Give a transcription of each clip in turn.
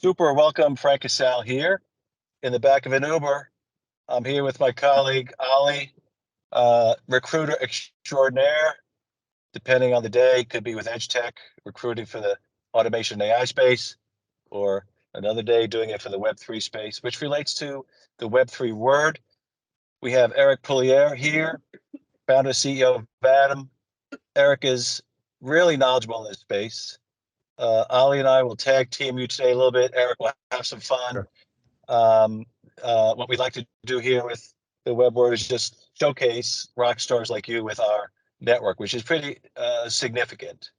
Super welcome, Frank Casal here in the back of an Uber. I'm here with my colleague, Ali, recruiter extraordinaire, depending on the day, could be with Edge Tech, recruiting for the automation AI space, or another day doing it for the Web3 space, which relates to the Web3 Word. We have Eric Pulier here, founder CEO of Vatom. Eric is really knowledgeable in this space. Ali and I will tag team you today a little bit. Eric will have some fun. Sure. What we'd like to do here with the Web Word is just showcase rock stars like you with our network, which is pretty significant.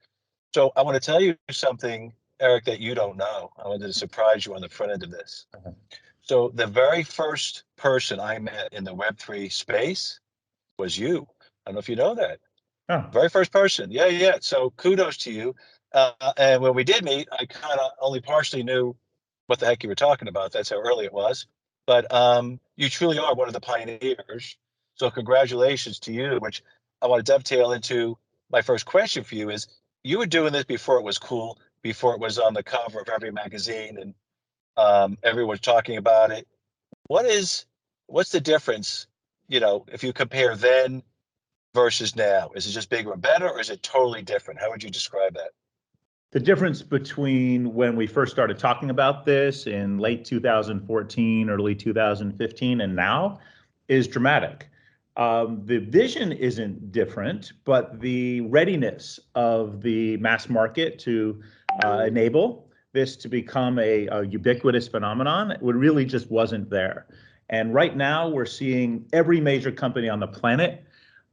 So I want to tell you something, Eric, that you don't know. I wanted to surprise you on the front end of this. Okay. So the very first person I met in the Web3 space was you. I don't know if you know that. Oh. Very first person. Yeah. So kudos to you. And when we did meet, I kind of only partially knew what the heck you were talking about. That's how early it was. But you truly are one of the pioneers. So congratulations to you, which I want to dovetail into my first question for you is, you were doing this before it was cool, before it was on the cover of every magazine and everyone's talking about it. What's the difference, if you compare then versus now? Is it just bigger and better, or is it totally different? How would you describe that? The difference between when we first started talking about this in late 2014, early 2015, and now is dramatic. The vision isn't different, but the readiness of the mass market to enable this to become a ubiquitous phenomenon, it really just wasn't there. And right now we're seeing every major company on the planet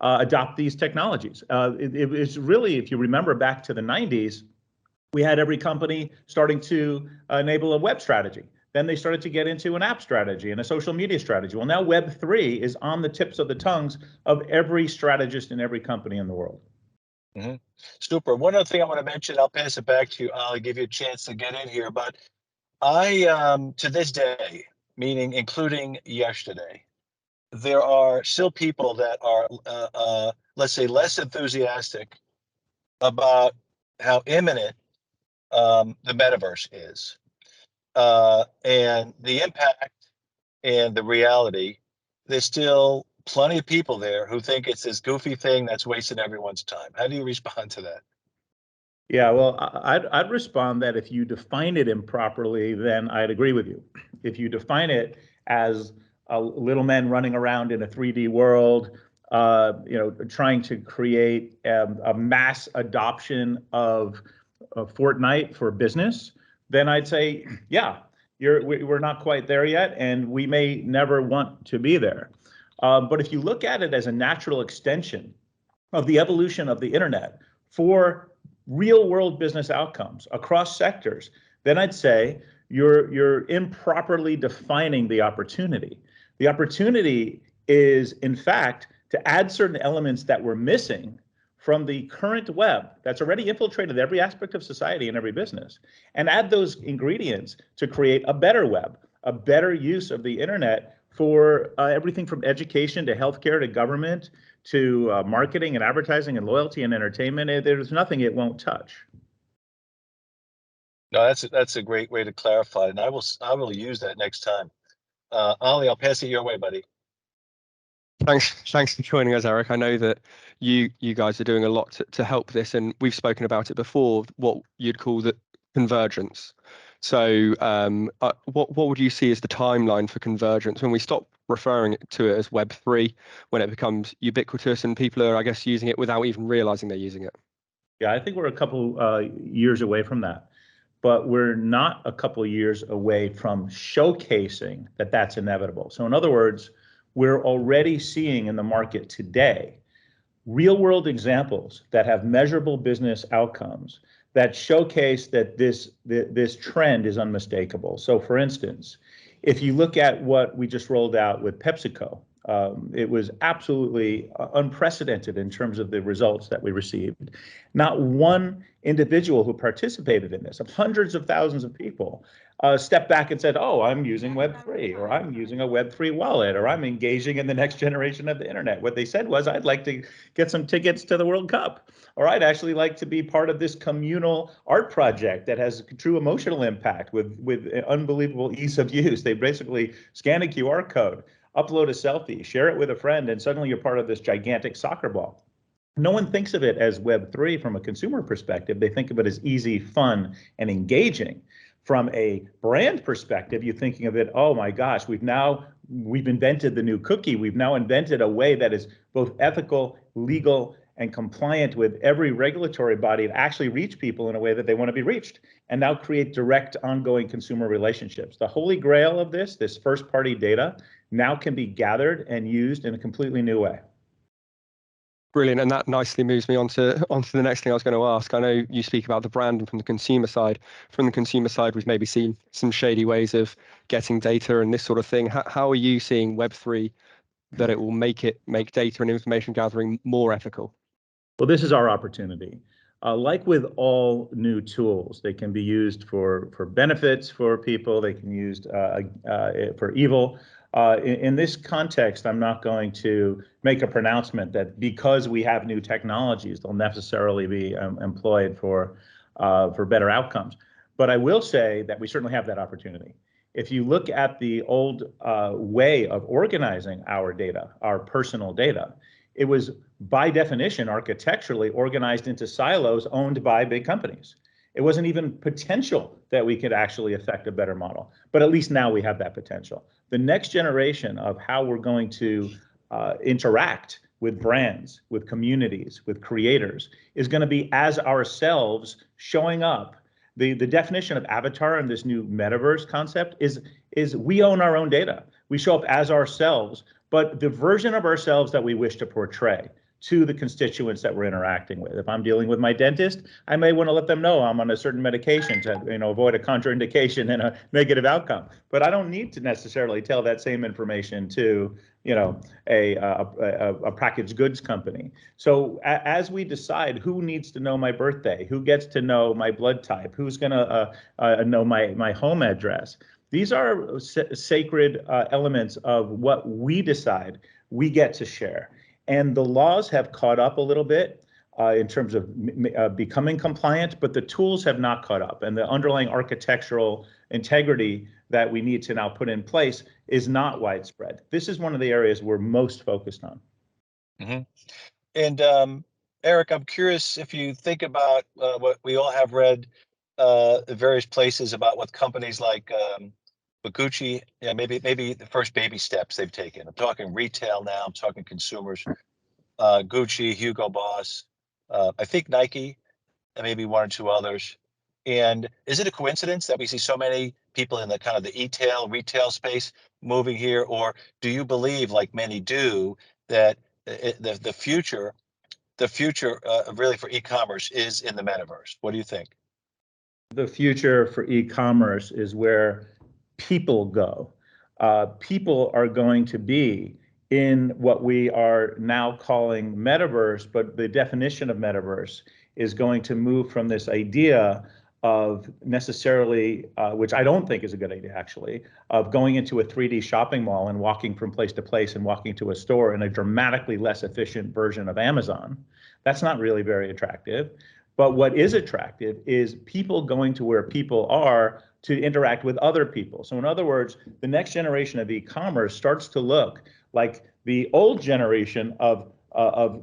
adopt these technologies. It's really, if you remember back to the 90s, we had every company starting to enable a web strategy. Then they started to get into an app strategy and a social media strategy. Well, now Web3 is on the tips of the tongues of every strategist in every company in the world. Mm-hmm. Super. One other thing I want to mention, I'll pass it back to you. I'll give you a chance to get in here. But I, to this day, meaning including yesterday, there are still people that are, let's say, less enthusiastic about how imminent the metaverse is, and the impact and the reality. There's still plenty of people there who think it's this goofy thing that's wasting everyone's time. How do you respond to that? Yeah, well, I'd respond that if you define it improperly, then I'd agree with you. If you define it as little men running around in a 3D world, trying to create a mass adoption of Fortnite for business, then I'd say, yeah, we're not quite there yet, and we may never want to be there. But if you look at it as a natural extension of the evolution of the internet for real world business outcomes across sectors, then I'd say you're improperly defining the opportunity. The opportunity is, in fact, to add certain elements that we're missing from the current web that's already infiltrated every aspect of society and every business, and add those ingredients to create a better web, a better use of the internet for everything from education to healthcare to government to marketing and advertising and loyalty and entertainment. There's nothing it won't touch. No, that's a great way to clarify, and I will use that next time. Ali, I'll pass it your way, buddy. Thanks for joining us, Eric. I know that you guys are doing a lot to help this, and we've spoken about it before, what you'd call the convergence. So what would you see as the timeline for convergence when we stop referring to it as Web3, when it becomes ubiquitous and people are, I guess, using it without even realizing they're using it? Yeah, I think we're a couple years away from that, but we're not a couple years away from showcasing that that's inevitable. So in other words, we're already seeing in the market today real world examples that have measurable business outcomes that showcase that this trend is unmistakable. So for instance, if you look at what we just rolled out with PepsiCo It was absolutely unprecedented in terms of the results that we received. Not one individual who participated in this, of hundreds of thousands of people, stepped back and said, oh, I'm using Web3, or I'm using a Web3 wallet, or I'm engaging in the next generation of the internet. What they said was, I'd like to get some tickets to the World Cup, or I'd actually like to be part of this communal art project that has true emotional impact with unbelievable ease of use. They basically scan a QR code, upload a selfie, share it with a friend, and suddenly you're part of this gigantic soccer ball. No one thinks of it as Web3 from a consumer perspective. They think of it as easy, fun, and engaging. From a brand perspective, you're thinking of it, oh my gosh, we've invented the new cookie. We've now invented a way that is both ethical, legal, and compliant with every regulatory body to actually reach people in a way that they want to be reached, and now create direct, ongoing consumer relationships. The holy grail of this first-party data, now can be gathered and used in a completely new way. Brilliant, and that nicely moves me onto the next thing I was going to ask. I know you speak about the brand and from the consumer side. From the consumer side, we've maybe seen some shady ways of getting data and this sort of thing. How are you seeing Web3 that it will make data and information gathering more ethical? Well, this is our opportunity. Like with all new tools, they can be used for benefits for people. They can be used for evil. In this context, I'm not going to make a pronouncement that because we have new technologies, they'll necessarily be employed for better outcomes. But I will say that we certainly have that opportunity. If you look at the old way of organizing our data, our personal data, it was by definition architecturally organized into silos owned by big companies. It wasn't even potential that we could actually affect a better model, but at least now we have that potential. The next generation of how we're going to interact with brands, with communities, with creators is going to be as ourselves showing up. The definition of avatar in this new metaverse concept is we own our own data. We show up as ourselves, but the version of ourselves that we wish to portray to the constituents that we're interacting with. If I'm dealing with my dentist, I may want to let them know I'm on a certain medication to avoid a contraindication and a negative outcome. But I don't need to necessarily tell that same information to a packaged goods company. So as we decide who needs to know my birthday, who gets to know my blood type, who's going to know my home address, these are sacred elements of what we decide we get to share. And the laws have caught up a little bit in terms of becoming compliant, but the tools have not caught up. And the underlying architectural integrity that we need to now put in place is not widespread. This is one of the areas we're most focused on. Mm-hmm. And Eric, I'm curious if you think about what we all have read various places about what companies like Gucci, maybe the first baby steps they've taken. I'm talking retail now. I'm talking consumers. Gucci, Hugo Boss, I think Nike, and maybe one or two others. And is it a coincidence that we see so many people in the kind of the retail space moving here, or do you believe, like many do, that the future really for e-commerce is in the metaverse? What do you think? The future for e-commerce is where people go. People are going to be in what we are now calling metaverse, but the definition of metaverse is going to move from this idea of necessarily, which I don't think is a good idea actually, of going into a 3D shopping mall and walking from place to place and walking to a store in a dramatically less efficient version of Amazon. That's not really very attractive. But what is attractive is people going to where people are to interact with other people. So in other words, the next generation of e-commerce starts to look like the old generation of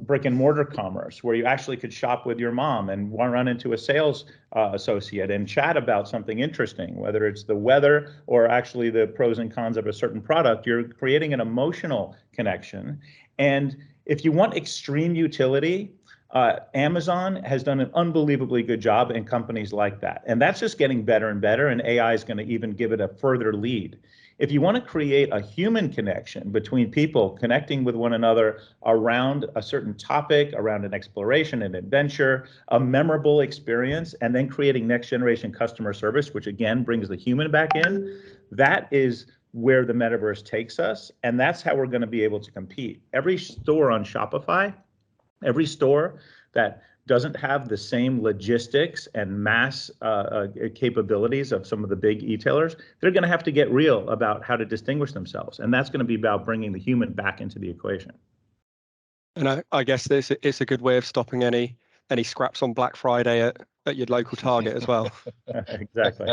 brick and mortar commerce, where you actually could shop with your mom and run into a sales associate and chat about something interesting, whether it's the weather or actually the pros and cons of a certain product. You're creating an emotional connection. And if you want extreme utility, Amazon has done an unbelievably good job in companies like that. And that's just getting better and better, and AI is going to even give it a further lead. If you want to create a human connection between people connecting with one another around a certain topic, around an exploration, an adventure, a memorable experience, and then creating next generation customer service, which again brings the human back in, that is where the metaverse takes us, and that's how we're going to be able to compete. Every store on Shopify, every store that doesn't have the same logistics and mass capabilities of some of the big e-tailers, they're going to have to get real about how to distinguish themselves. And that's going to be about bringing the human back into the equation. And I guess it's a good way of stopping any scraps on Black Friday at your local Target as well. Exactly.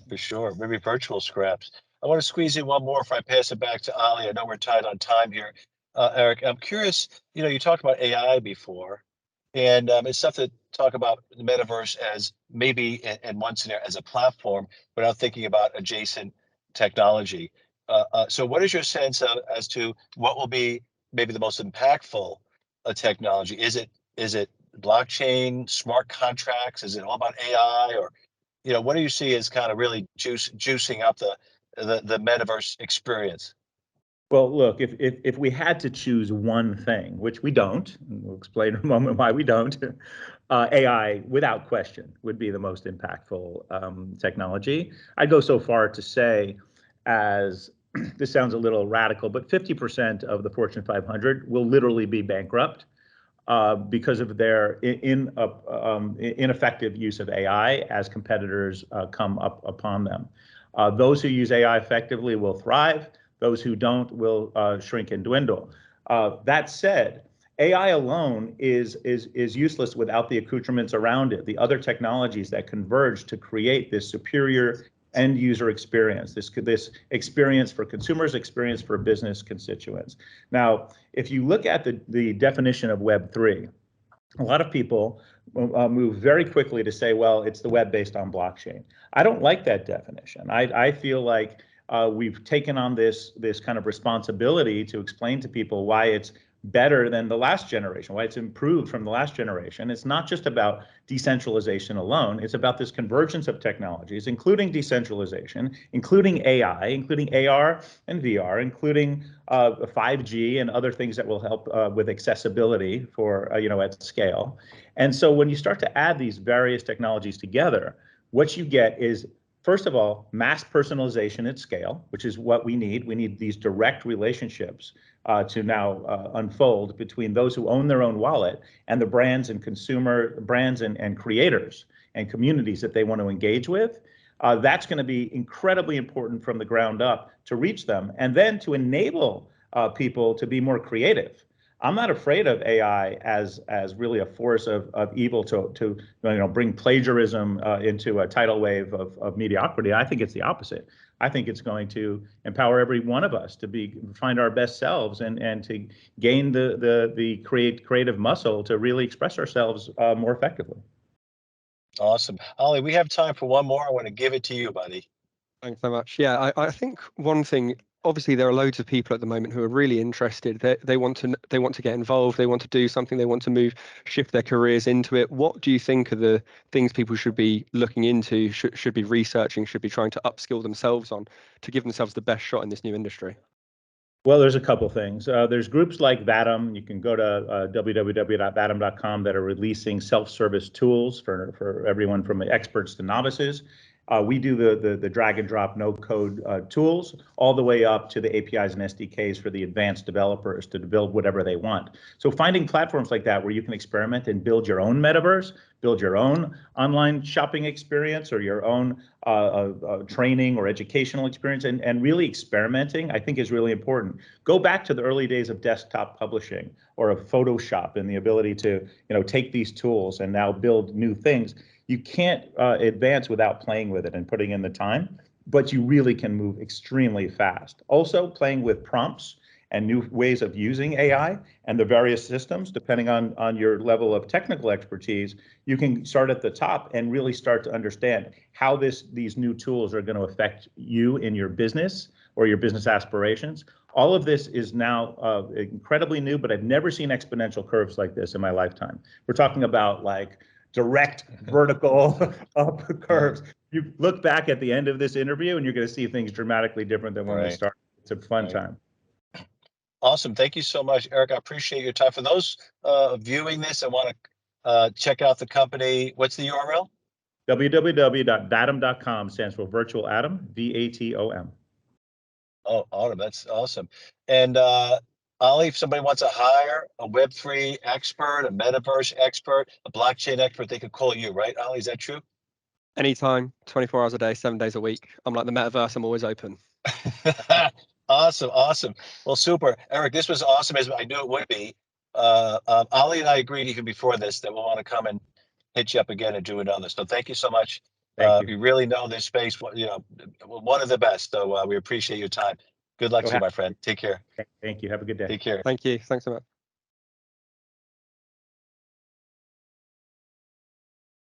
For sure. Maybe virtual scraps. I want to squeeze in one more if I pass it back to Ali. I know we're tight on time here. Eric, I'm curious, you talked about AI before, and it's tough to talk about the metaverse as maybe in one scenario as a platform without thinking about adjacent technology. So what is your sense as to what will be maybe the most impactful technology? Is it blockchain, smart contracts? Is it all about AI, or what do you see as kind of really juicing up the metaverse experience? Well, look, if we had to choose one thing, which we don't, and we'll explain in a moment why we don't, AI, without question, would be the most impactful technology. I'd go so far to say, as this sounds a little radical, but 50% of the Fortune 500 will literally be bankrupt because of their ineffective use of AI as competitors come up upon them. Those who use AI effectively will thrive. Those who don't will shrink and dwindle. That said, AI alone is useless without the accoutrements around it, the other technologies that converge to create this superior end user experience, this experience for consumers, experience for business constituents. Now, if you look at the definition of Web3, a lot of people move very quickly to say, well, it's the web based on blockchain. I don't like that definition. I feel like we've taken on this kind of responsibility to explain to people why it's better than the last generation, why it's improved from the last generation. It's not just about decentralization alone. It's about this convergence of technologies, including decentralization, including AI, including AR and VR, including 5G and other things that will help with accessibility for, at scale. And so when you start to add these various technologies together, what you get is, first of all, mass personalization at scale, which is what we need. We need these direct relationships to now unfold between those who own their own wallet and the brands and consumer brands and creators and communities that they want to engage with. That's going to be incredibly important from the ground up to reach them, and then to enable people to be more creative. I'm not afraid of AI as really a force of evil to bring plagiarism into a tidal wave of mediocrity. I think it's the opposite. I think it's going to empower every one of us to find our best selves and to gain the creative muscle to really express ourselves more effectively. Awesome. Ali, we have time for one more. I want to give it to you, buddy. Thanks so much. Yeah, I think one thing, obviously there are loads of people at the moment who are really interested. They want to get involved, they want to do something, they want to shift their careers into it. What do you think are the things people should be looking into, should be researching, should be trying to upskill themselves on to give themselves the best shot in this new industry? Well, there's a couple things. There's groups like Vatom. You can go to www.vatom.com that are releasing self-service tools for everyone from experts to novices. We do the drag and drop no code tools all the way up to the APIs and SDKs for the advanced developers to build whatever they want. So finding platforms like that where you can experiment and build your own metaverse, build your own online shopping experience or your own training or educational experience, and really experimenting, I think is really important. Go back to the early days of desktop publishing or of Photoshop and the ability to take these tools and now build new things. You can't advance without playing with it and putting in the time, but you really can move extremely fast. Also, playing with prompts and new ways of using AI and the various systems, depending on your level of technical expertise, you can start at the top and really start to understand how these new tools are going to affect you in your business or your business aspirations. All of this is now incredibly new, but I've never seen exponential curves like this in my lifetime. We're talking about like direct vertical up curves. You look back at the end of this interview and you're going to see things dramatically different than when we started. It's a fun time. Awesome. Thank you so much, Eric. I appreciate your time. For those viewing this and want to check out the company, what's the URL? www.vatom.com stands for virtual atom, VATOM. Oh, Autumn, that's awesome. And Ollie, if somebody wants to hire a Web3 expert, a metaverse expert, a blockchain expert, they could call you, right, Ollie? Is that true? Anytime, 24 hours a day, 7 days a week. I'm like the metaverse. I'm always open. Awesome, awesome. Well, super. Eric, this was awesome as I knew it would be. Ollie and I agreed even before this that we'll want to come and hit you up again and do another. So thank you so much. Thank you. You really know this space, you know, one of the best. So we appreciate your time. Good luck So to you, my friend. Take care. Thank you. Have a good day. Take care. Thank you. Thanks so much.